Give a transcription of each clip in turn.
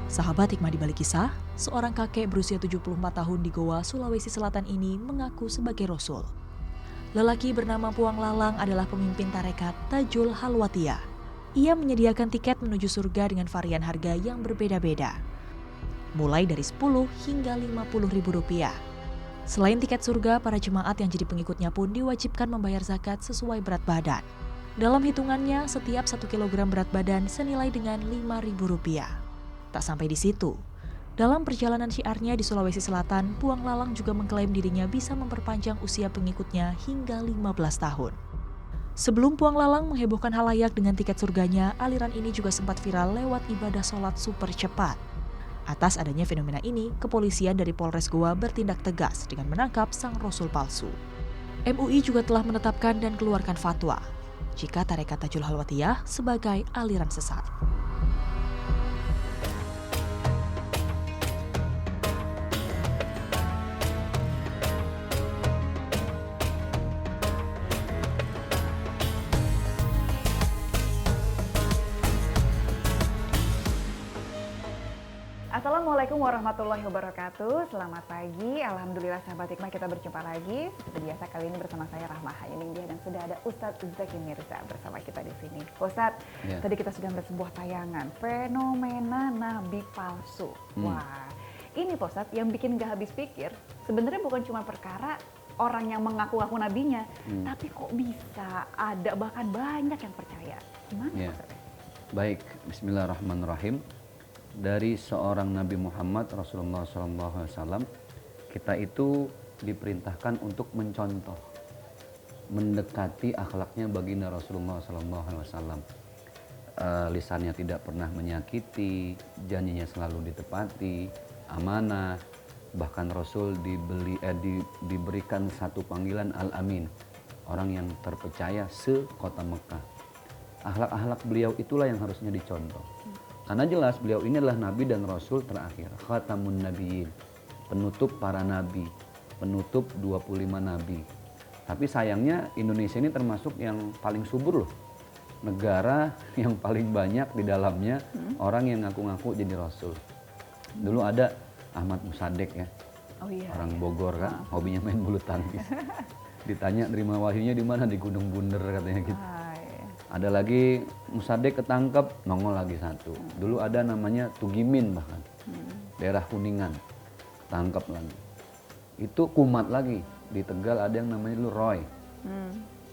Sahabat hikmah di balik kisah, seorang kakek berusia 74 tahun di Goa, Sulawesi Selatan ini mengaku sebagai Rasul. Lelaki bernama Puang Lalang adalah pemimpin tarekat Tajul Halwatia. Ia menyediakan tiket menuju surga dengan varian harga yang berbeda-beda, mulai dari 10 hingga 50 ribu rupiah. Selain tiket surga, para jemaat yang jadi pengikutnya pun diwajibkan membayar zakat sesuai berat badan. Dalam hitungannya, setiap 1 kilogram berat badan senilai dengan 5.000 rupiah. Tak sampai di situ, dalam perjalanan syiarnya di Sulawesi Selatan, Puang Lalang juga mengklaim dirinya bisa memperpanjang usia pengikutnya hingga 15 tahun. Sebelum Puang Lalang menghebohkan halayak dengan tiket surganya, aliran ini juga sempat viral lewat ibadah sholat super cepat. Atas adanya fenomena ini, kepolisian dari Polres Goa bertindak tegas dengan menangkap sang Rasul palsu. MUI juga telah menetapkan dan keluarkan fatwa jika tarekat Tajul Halwatiyah sebagai aliran sesat. Assalamualaikum warahmatullahi wabarakatuh. Selamat pagi, alhamdulillah sahabat hikmah, kita berjumpa lagi. Seperti biasa kali ini bersama saya Rahmah Hayuningdia dan sudah ada Ustadz Zaki Mirza bersama kita di sini. Ustadz, tadi kita sudah melihat sebuah tayangan fenomena nabi palsu. Wah, ini Ustadz yang bikin gak habis pikir. Sebenarnya bukan cuma perkara orang yang mengaku-ngaku nabinya, tapi kok bisa ada bahkan banyak yang percaya. Gimana Ustadz? Baik, bismillahirrahmanirrahim. Dari seorang Nabi Muhammad Rasulullah SAW, kita itu diperintahkan untuk mencontoh, mendekati akhlaknya baginda Rasulullah SAW. Lisannya tidak pernah menyakiti, janjinya selalu ditepati, amanah. Bahkan Rasul diberikan satu panggilan Al-Amin, orang yang terpercaya se-kota Mekah. Akhlak-akhlak beliau itulah yang harusnya dicontoh. Karena jelas beliau ini adalah Nabi dan Rasul terakhir. Khatamun Nabiyyin, penutup para Nabi, penutup 25 Nabi. Tapi sayangnya Indonesia ini termasuk yang paling subur loh. Negara yang paling banyak di dalamnya orang yang ngaku-ngaku jadi Rasul. Dulu ada Ahmad Musadek ya, orang Bogor kan, hobinya main bulu tangkis. Ditanya nerima wahyunya di mana, di Gunung Bunder katanya gitu. Ada lagi Musadek ketangkep, nongol lagi satu. Dulu ada namanya Tugimin bahkan, daerah Kuningan, ketangkep lagi. Itu kumat lagi, di Tegal ada yang namanya dulu Roy,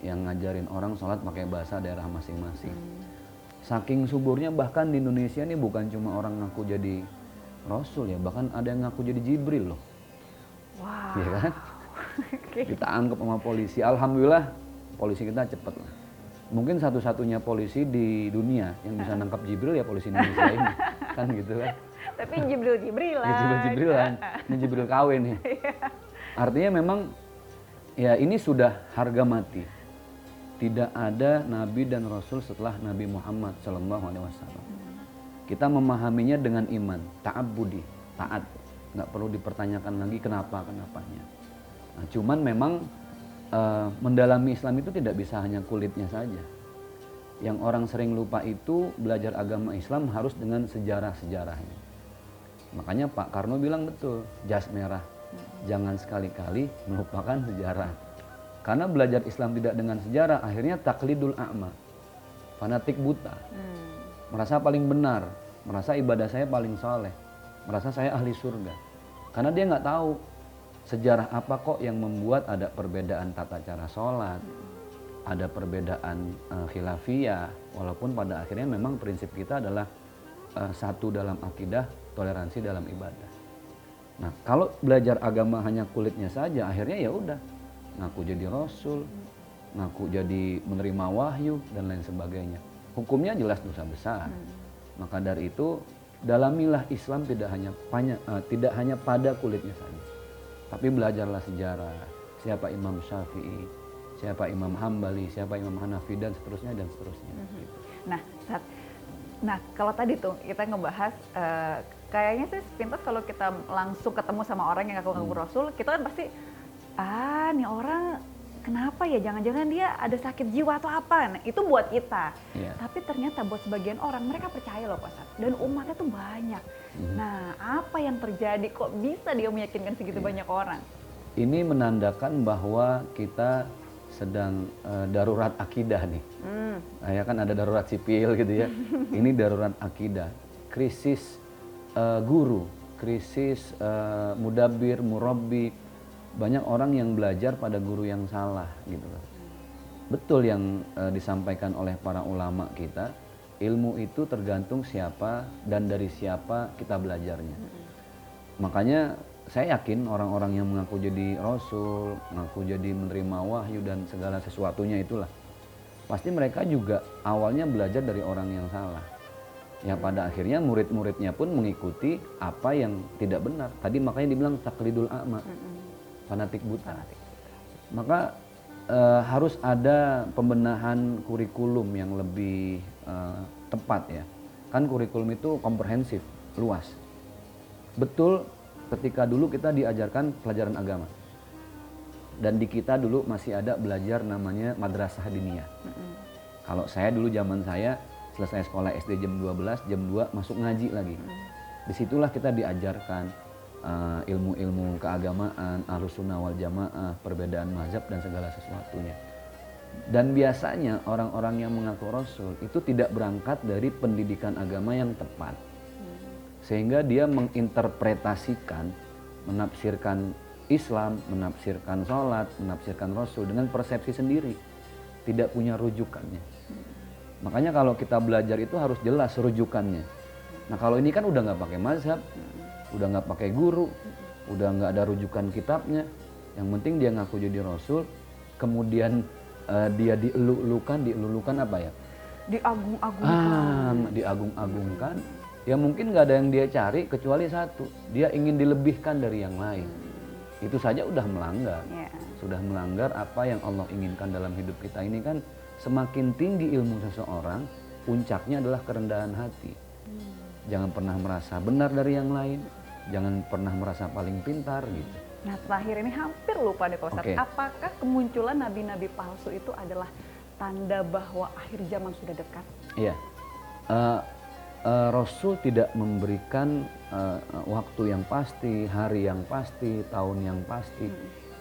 yang ngajarin orang sholat pakai bahasa daerah masing-masing. Saking suburnya bahkan di Indonesia ini bukan cuma orang ngaku jadi Rasul ya, bahkan ada yang ngaku jadi Jibril loh. Wow. Ya kan? Kita anggap sama polisi, alhamdulillah polisi kita cepet lah. Mungkin satu-satunya polisi di dunia yang bisa nangkap Jibril ya polisi Indonesia ini, kan gitu kan. Tapi Jibril-Jibrilan. Jibril-Jibrilan, ini Jibril KW nih. Artinya memang ya ini sudah harga mati. Tidak ada Nabi dan Rasul setelah Nabi Muhammad SAW. Kita memahaminya dengan iman, ta'abbudi, taat. Nggak perlu dipertanyakan lagi kenapanya. Nah, cuman memang mendalami Islam itu tidak bisa hanya kulitnya saja. Yang orang sering lupa itu belajar agama Islam harus dengan sejarah-sejarahnya. Makanya Pak Karno bilang betul, jas merah, jangan sekali-kali melupakan sejarah. Karena belajar Islam tidak dengan sejarah, akhirnya taklidul a'ma, fanatik buta. Merasa paling benar, merasa ibadah saya paling soleh, merasa saya ahli surga. Karena dia nggak tahu sejarah apa kok yang membuat ada perbedaan tata cara sholat, ada perbedaan khilafiyah, walaupun pada akhirnya memang prinsip kita adalah satu dalam akidah, toleransi dalam ibadah. Nah, kalau belajar agama hanya kulitnya saja, akhirnya ya udah ngaku jadi Rasul, ngaku jadi menerima wahyu dan lain sebagainya. Hukumnya jelas dosa besar. Maka dari itu dalamilah Islam tidak hanya pada kulitnya saja. Tapi belajarlah sejarah, siapa Imam Syafi'i, siapa Imam Hambali, siapa Imam Hanafi, dan seterusnya. Gitu. Nah, kalau tadi tuh kita ngebahas, kayaknya sih sepintas kalau kita langsung ketemu sama orang yang ngaku-ngaku Rasul, kita kan pasti, nih orang kenapa ya, jangan-jangan dia ada sakit jiwa atau apa. Nah, itu buat kita. Iya. Tapi ternyata buat sebagian orang mereka percaya loh Pak Ustadz. Dan umatnya tuh banyak. Nah, apa yang terjadi kok bisa dia meyakinkan segitu banyak orang? Ini menandakan bahwa kita sedang darurat akidah nih. Ya kan ada darurat sipil gitu ya. Ini darurat akidah. Krisis guru, krisis mudabbir, murabbi. Banyak orang yang belajar pada guru yang salah gitu loh. Betul yang disampaikan oleh para ulama kita, ilmu itu tergantung siapa dan dari siapa kita belajarnya. Makanya saya yakin orang-orang yang mengaku jadi rasul, mengaku jadi menerima wahyu dan segala sesuatunya itulah, pasti mereka juga awalnya belajar dari orang yang salah. Ya pada akhirnya murid-muridnya pun mengikuti apa yang tidak benar. Tadi makanya dibilang taklidul a'ma, fanatik buta. Maka harus ada pembenahan kurikulum yang lebih tepat ya. Kan kurikulum itu komprehensif, luas. Betul ketika dulu kita diajarkan pelajaran agama. Dan di kita dulu masih ada belajar namanya madrasah diniyah. Kalau saya dulu zaman saya selesai sekolah SD jam 12, jam 2 masuk ngaji lagi. Disitulah kita diajarkan ilmu-ilmu keagamaan, Ahlussunnah wal Jamaah, perbedaan mazhab dan segala sesuatunya. Dan biasanya orang-orang yang mengaku rasul itu tidak berangkat dari pendidikan agama yang tepat. Sehingga dia menginterpretasikan, menafsirkan Islam, menafsirkan sholat, menafsirkan rasul dengan persepsi sendiri. Tidak punya rujukannya. Makanya kalau kita belajar itu harus jelas rujukannya. Nah kalau ini kan udah nggak pakai mazhab, udah nggak pakai guru, udah nggak ada rujukan kitabnya. Yang penting dia ngaku jadi rasul, kemudian dia dielulukan apa ya? Diagung-agungkan. Diagung-agungkan. Ya mungkin nggak ada yang dia cari kecuali satu, dia ingin dilebihkan dari yang lain. Itu saja udah melanggar. Sudah melanggar apa yang Allah inginkan dalam hidup kita ini kan. Semakin tinggi ilmu seseorang, puncaknya adalah kerendahan hati. Jangan pernah merasa benar dari yang lain, jangan pernah merasa paling pintar gitu. Nah terakhir ini hampir lupa deh Pak Ustadz. Oke. Apakah kemunculan nabi-nabi palsu itu adalah tanda bahwa akhir zaman sudah dekat? Iya. Rasul tidak memberikan waktu yang pasti, hari yang pasti, tahun yang pasti.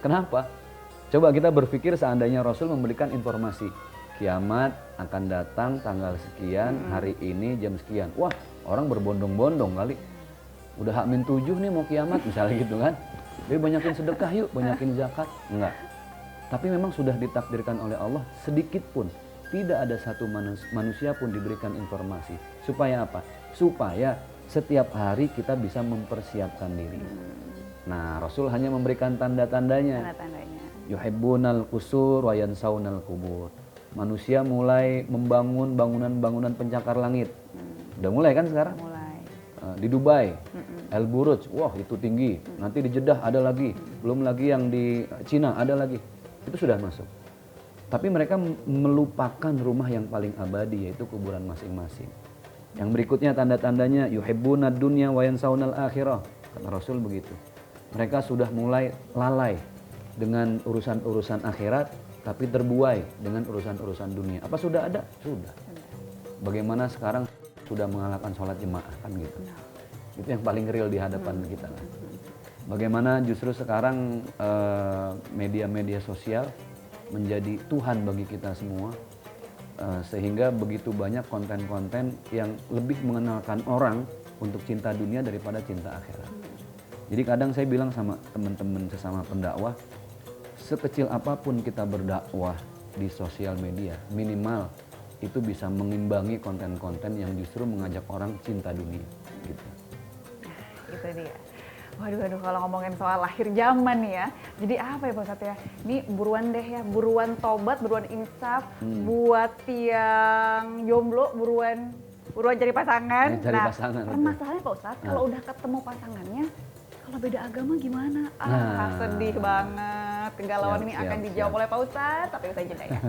Kenapa? Coba kita berpikir seandainya Rasul memberikan informasi kiamat akan datang tanggal sekian, hari ini jam sekian. Wah, orang berbondong-bondong kali. Udah H-7 nih mau kiamat misalnya gitu kan. Jadi banyakin sedekah yuk, banyakin zakat. Enggak. Tapi memang sudah ditakdirkan oleh Allah sedikit pun. Tidak ada satu manusia pun diberikan informasi. Supaya apa? Supaya setiap hari kita bisa mempersiapkan diri. Nah, Rasul hanya memberikan tanda-tandanya. Tanda-tandanya. Yuhibbunal qusur wa yansaunal kubur. Manusia mulai membangun bangunan-bangunan pencakar langit. Udah mulai kan sekarang? Mulai. Di Dubai, El Buruj, wah itu tinggi. Nanti di Jeddah ada lagi. Belum lagi yang di Cina ada lagi. Itu sudah masuk. Tapi mereka melupakan rumah yang paling abadi, yaitu kuburan masing-masing. Yang berikutnya tanda-tandanya yuhibbunad dunya wa yansaunal akhirah. Kata Rasul begitu. Mereka sudah mulai lalai dengan urusan-urusan akhirat, tapi terbuai dengan urusan-urusan dunia. Apa sudah ada? Sudah. Bagaimana sekarang sudah mengalahkan sholat jemaah kan gitu. Itu yang paling real di hadapan kita. Bagaimana justru sekarang media-media sosial menjadi Tuhan bagi kita semua, sehingga begitu banyak konten-konten yang lebih mengenalkan orang untuk cinta dunia daripada cinta akhirat. Jadi kadang saya bilang sama teman-teman sesama pendakwah, sekecil apapun kita berdakwah di sosial media, minimal itu bisa mengimbangi konten-konten yang justru mengajak orang cinta dunia gitu. Itu dia. Waduh, kalau ngomongin soal akhir zaman nih ya, jadi apa ya Pak Ustadz ya? Ini buruan deh ya, buruan tobat, buruan insaf, buat yang jomblo, buruan cari pasangan. Cari pasangan, permasalahannya Pak Ustadz, kalau udah ketemu pasangannya, kalau beda agama gimana? Sedih banget. Kegalauan ini akan dijawab oleh Pak Ustadz, tapi usai jeda ya.